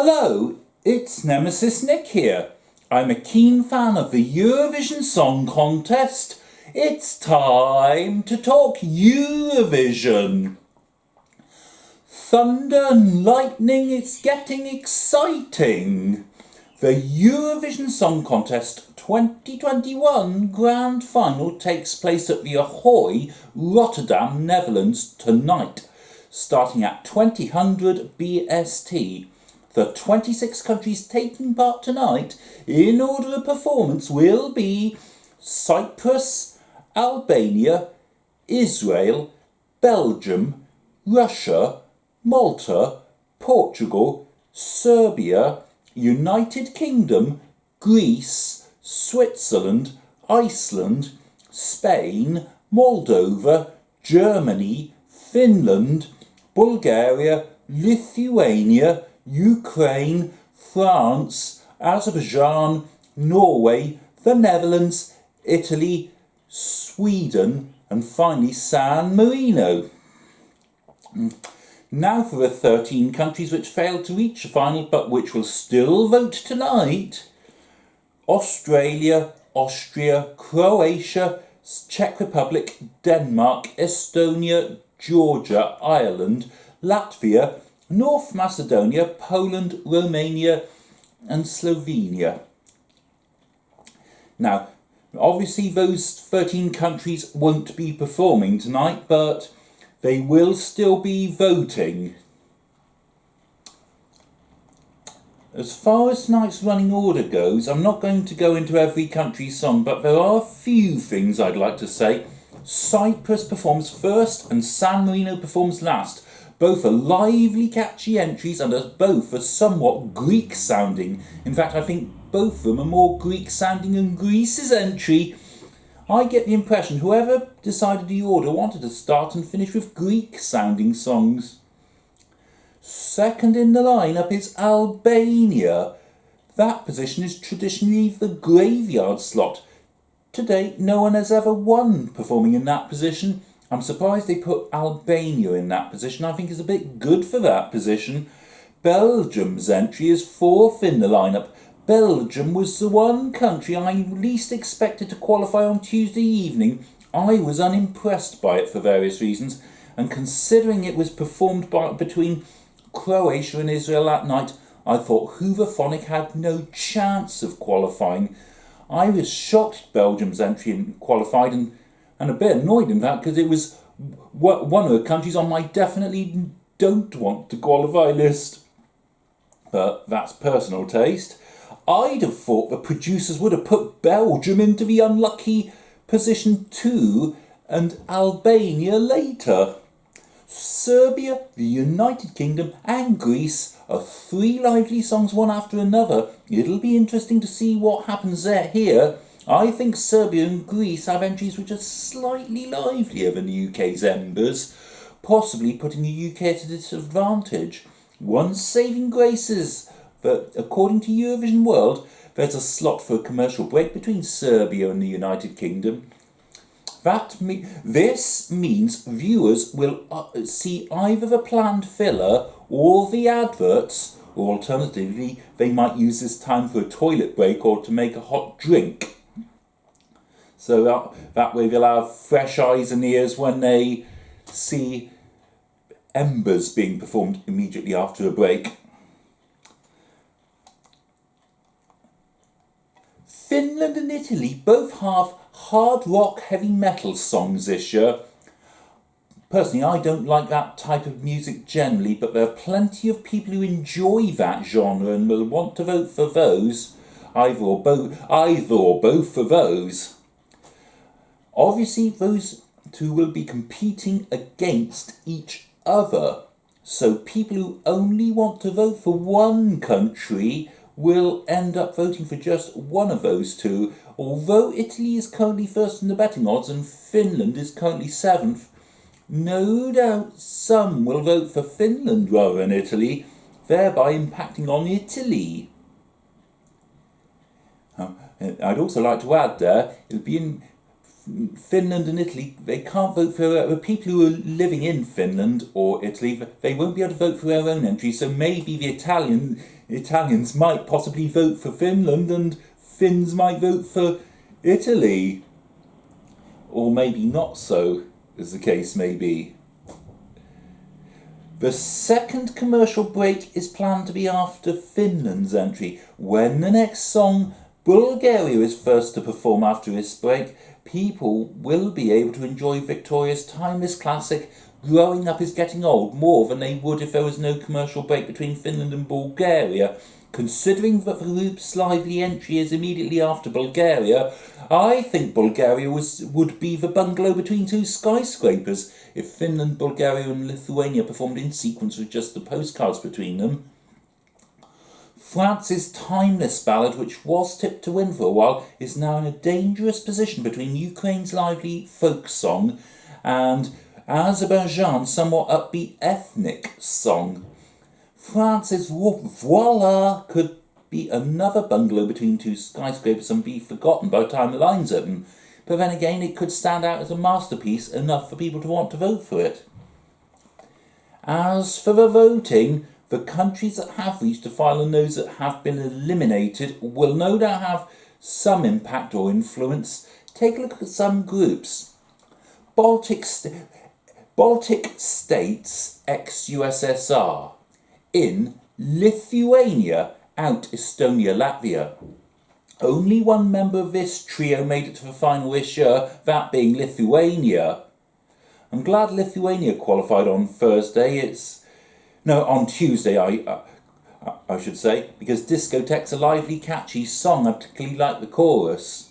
Hello, it's Nemesis Nick here. I'm a keen fan of the Eurovision Song Contest. It's time to talk Eurovision. Thunder and lightning, it's getting exciting. The Eurovision Song Contest 2021 Grand Final takes place at the Ahoy, Rotterdam, Netherlands tonight, starting at 2000 BST. The 26 countries taking part tonight in order of performance will be Cyprus, Albania, Israel, Belgium, Russia, Malta, Portugal, Serbia, United Kingdom, Greece, Switzerland, Iceland, Spain, Moldova, Germany, Finland, Bulgaria, Lithuania, Ukraine, France, Azerbaijan, Norway, the Netherlands, Italy, Sweden, and finally San Marino. Now for the 13 countries which failed to reach the final but which will still vote tonight. Australia, Austria, Croatia, Czech Republic, Denmark, Estonia, Georgia, Ireland, Latvia, North Macedonia, Poland, Romania and Slovenia. Now, obviously those 13 countries won't be performing tonight, but they will still be voting. As far as tonight's running order goes, I'm not going to go into every country's song, but there are a few things I'd like to say. Cyprus performs first and San Marino performs last. Both are lively, catchy entries and both are somewhat Greek sounding. In fact, I think both of them are more Greek sounding than Greece's entry. I get the impression whoever decided the order wanted to start and finish with Greek sounding songs. Second in the lineup is Albania. That position is traditionally the graveyard slot. To date, no one has ever won performing in that position. I'm surprised they put Albania in that position. I think it's a bit good for that position. Belgium's entry is fourth in the lineup. Belgium was the one country I least expected to qualify on Tuesday evening. I was unimpressed by it for various reasons, and considering it was performed between Croatia and Israel that night, I thought Hooverphonic had no chance of qualifying. I was shocked Belgium's entry qualified and a bit annoyed in that because it was one of the countries on my definitely don't want to qualify list. But that's personal taste. I'd have thought the producers would have put Belgium into the unlucky position 2 and Albania later. Serbia, the United Kingdom and Greece are three lively songs one after another. It'll be interesting to see what happens here. I think Serbia and Greece have entries which are slightly livelier than the UK's embers, possibly putting the UK at a disadvantage. One saving grace is that, according to Eurovision World, there's a slot for a commercial break between Serbia and the United Kingdom. This means viewers will see either the planned filler or the adverts, or alternatively, they might use this time for a toilet break or to make a hot drink. So that way they'll have fresh eyes and ears when they see Embers being performed immediately after a break. Finland and Italy both have hard rock heavy metal songs this year. Personally, I don't like that type of music generally, but there are plenty of people who enjoy that genre and will want to vote for those, either or both for those. Obviously, those two will be competing against each other, so people who only want to vote for one country will end up voting for just one of those two. Although Italy is currently first in the betting odds and Finland is currently 7th, no doubt some will vote for Finland rather than Italy, thereby impacting on Italy. I'd also like to add there, it would be Finland and Italy, they can't vote for the people who are living in Finland or Italy. They won't be able to vote for their own entry. So maybe the Italians might possibly vote for Finland, and Finns might vote for Italy, or maybe not so, as the case may be. The second commercial break is planned to be after Finland's entry, when the next song, Bulgaria, is first to perform after this break. People will be able to enjoy Victoria's timeless classic Growing Up is Getting Old more than they would if there was no commercial break between Finland and Bulgaria. Considering that the group's lively entry is immediately after Bulgaria, I think Bulgaria would be the bungalow between two skyscrapers if Finland, Bulgaria and Lithuania performed in sequence with just the postcards between them. France's timeless ballad, which was tipped to win for a while, is now in a dangerous position between Ukraine's lively folk song and Azerbaijan's somewhat upbeat ethnic song. France's Voila could be another bungalow between two skyscrapers and be forgotten by the time the line's open. But then again, it could stand out as a masterpiece enough for people to want to vote for it. As for the voting, the countries that have reached the final and those that have been eliminated will no doubt have some impact or influence. Take a look at some groups. Baltic states ex-USSR. In Lithuania, out Estonia, Latvia. Only one member of this trio made it to the final this year, that being Lithuania. I'm glad Lithuania qualified on on Tuesday, I should say, because Discotheque's a lively, catchy song. I particularly like the chorus.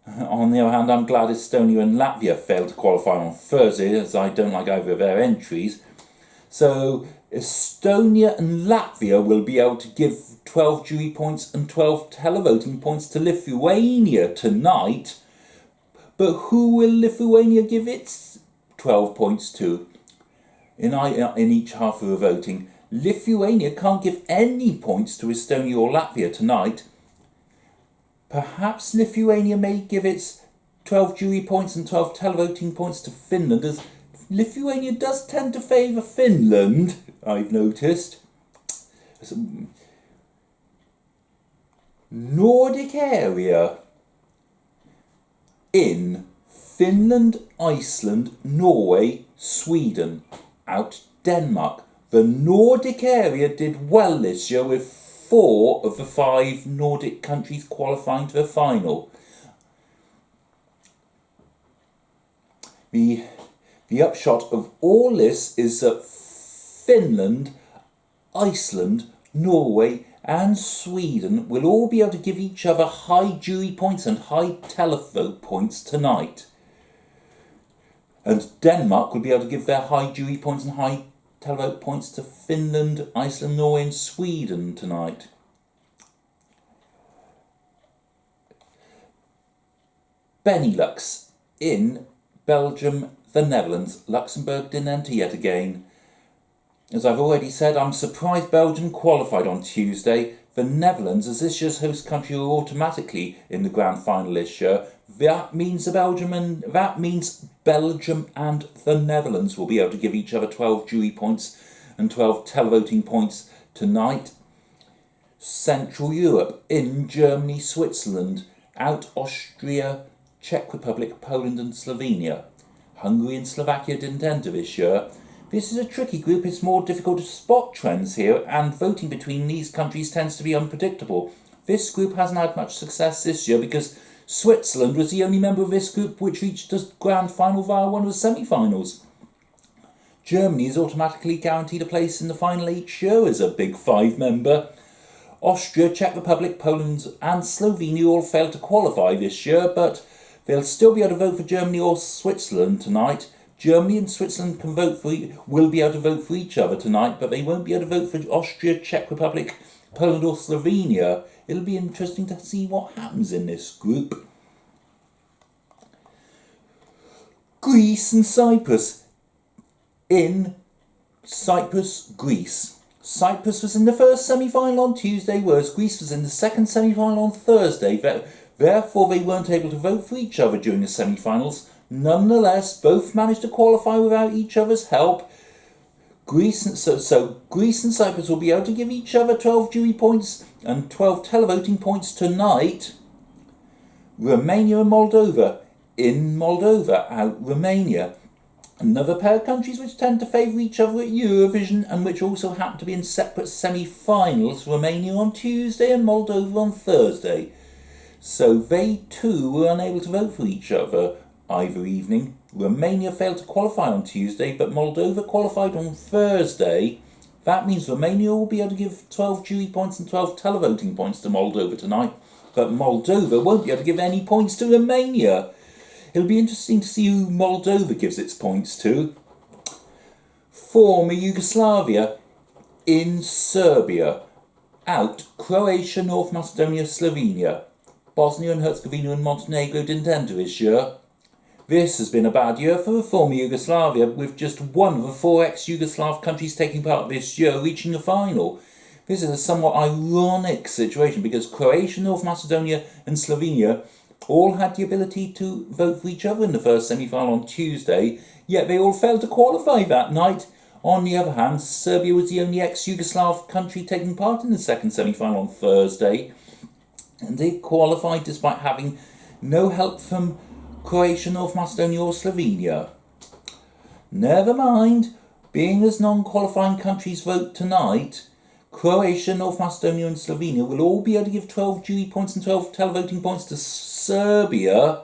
On the other hand, I'm glad Estonia and Latvia failed to qualify on Thursday, as I don't like either of their entries. So Estonia and Latvia will be able to give 12 jury points and 12 televoting points to Lithuania tonight. But who will Lithuania give its 12 points to? In each half of the voting, Lithuania can't give any points to Estonia or Latvia tonight. Perhaps Lithuania may give its 12 jury points and 12 televoting points to Finland, as Lithuania does tend to favour Finland, I've noticed. Nordic area. In Finland, Iceland, Norway, Sweden. Out Denmark. The Nordic area did well this year, with 4 of the 5 Nordic countries qualifying to the final. The upshot of all this is that Finland, Iceland, Norway and Sweden will all be able to give each other high jury points and high televote points tonight. And Denmark will be able to give their high jury points and high televote points to Finland, Iceland, Norway and Sweden tonight. Benelux. In Belgium, the Netherlands. Luxembourg didn't enter yet again. As I've already said, I'm surprised Belgium qualified on Tuesday. The Netherlands, as this year's host country, are automatically in the grand final this year. That means Belgium and the Netherlands will be able to give each other 12 jury points and 12 televoting points tonight. Central Europe. In Germany, Switzerland. Out Austria, Czech Republic, Poland and Slovenia. Hungary and Slovakia didn't enter this year. This is a tricky group. It's more difficult to spot trends here, and voting between these countries tends to be unpredictable. This group hasn't had much success this year because Switzerland was the only member of this group which reached the grand final via one of the semi-finals. Germany is automatically guaranteed a place in the final each year as a Big Five member. Austria, Czech Republic, Poland and Slovenia all failed to qualify this year, but they'll still be able to vote for Germany or Switzerland tonight. Germany and Switzerland will be able to vote for each other tonight, but they won't be able to vote for Austria, Czech Republic, Poland or Slovenia. It'll be interesting to see what happens in this group. Greece and Cyprus. In Cyprus, Greece. Cyprus was in the first semi-final on Tuesday, whereas Greece was in the second semi-final on Thursday. Therefore, they weren't able to vote for each other during the semi-finals. Nonetheless, both managed to qualify without each other's help. Greece and Cyprus will be able to give each other 12 jury points and 12 televoting points tonight. Romania and Moldova. In Moldova, out Romania. Another pair of countries which tend to favour each other at Eurovision and which also happen to be in separate semi-finals. Romania on Tuesday and Moldova on Thursday. So they too were unable to vote for each other either evening. Romania failed to qualify on Tuesday, but Moldova qualified on Thursday. That means Romania will be able to give 12 jury points and 12 televoting points to Moldova tonight, but Moldova won't be able to give any points to Romania. It'll be interesting to see who Moldova gives its points to. Former Yugoslavia. In Serbia. Out Croatia, North Macedonia, Slovenia. Bosnia and Herzegovina and Montenegro didn't enter this year. This has been a bad year for the former Yugoslavia, with just one of the 4 ex-Yugoslav countries taking part this year reaching the final. This is a somewhat ironic situation because Croatia, North Macedonia and Slovenia all had the ability to vote for each other in the first semi-final on Tuesday, yet they all failed to qualify that night. On the other hand, Serbia was the only ex-Yugoslav country taking part in the second semi-final on Thursday, and they qualified despite having no help from Croatia, North Macedonia or Slovenia. Never mind, being as non-qualifying countries vote tonight, Croatia, North Macedonia and Slovenia will all be able to give 12 jury points and 12 televoting points to Serbia.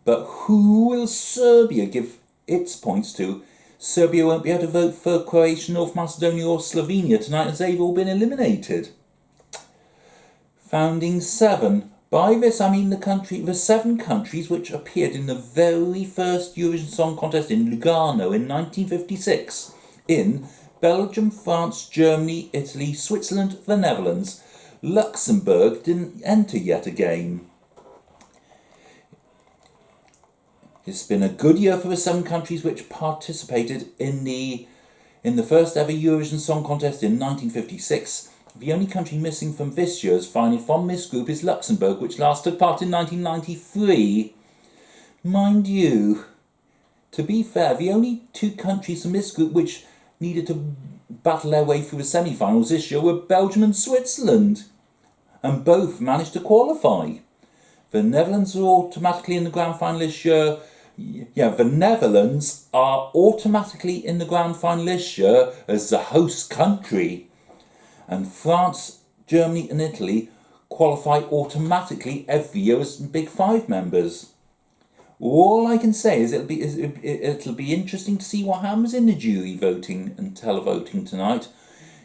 But who will Serbia give its points to? Serbia won't be able to vote for Croatia, North Macedonia or Slovenia tonight as they've all been eliminated. Founding 7. By this I mean the 7 countries which appeared in the very first Eurovision Song Contest in Lugano in 1956. In Belgium, France, Germany, Italy, Switzerland, the Netherlands. Luxembourg didn't enter yet again. It's been a good year for the 7 countries which participated in the first ever Eurovision Song Contest in 1956. The only country missing from this year's final from this group is Luxembourg, which last took part in 1993. Mind you, to be fair, the only 2 countries from this group which needed to battle their way through the semi-finals this year were Belgium and Switzerland, and both managed to qualify. The Netherlands are automatically in the grand final this year. The Netherlands are automatically in the grand final this year as the host country. And France, Germany and Italy qualify automatically every year as Big 5 members. All I can say is it'll be interesting to see what happens in the jury voting and televoting tonight.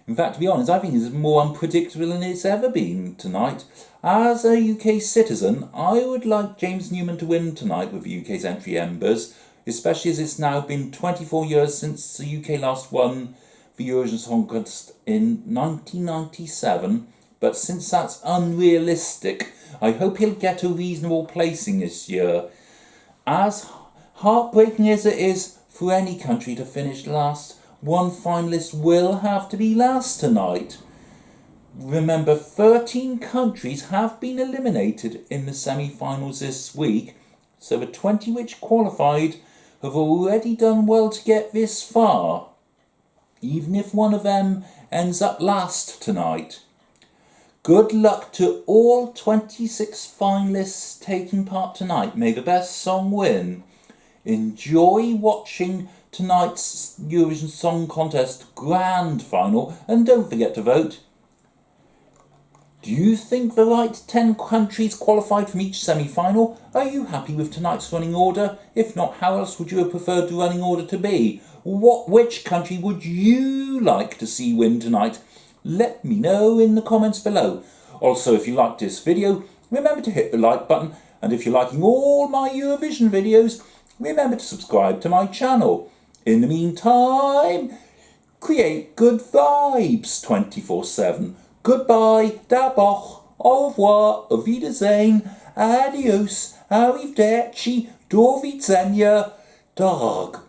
In fact, to be honest, I think it's more unpredictable than it's ever been tonight. As a UK citizen, I would like James Newman to win tonight with the UK's entry embers, especially as it's now been 24 years since the UK last won the Eurovision Song Contest in 1997, but since that's unrealistic, I hope he'll get a reasonable placing this year. As heartbreaking as it is for any country to finish last, one finalist will have to be last tonight. Remember, 13 countries have been eliminated in the semi-finals this week, so the 20 which qualified have already done well to get this far, even if one of them ends up last tonight. Good luck to all 26 finalists taking part tonight. May the best song win. Enjoy watching tonight's Eurovision Song Contest grand final, and don't forget to vote. Do you think the right 10 countries qualified from each semi-final? Are you happy with tonight's running order? If not, how else would you have preferred the running order to be? Which country would you like to see win tonight? Let me know in the comments below. Also, if you liked this video, remember to hit the like button, and if you're liking all my Eurovision videos, remember to subscribe to my channel. In the meantime, create good vibes 24/7. Goodbye, da boch, au revoir, auf Wiedersehen, adios, arrivederci, do widzenia, dog.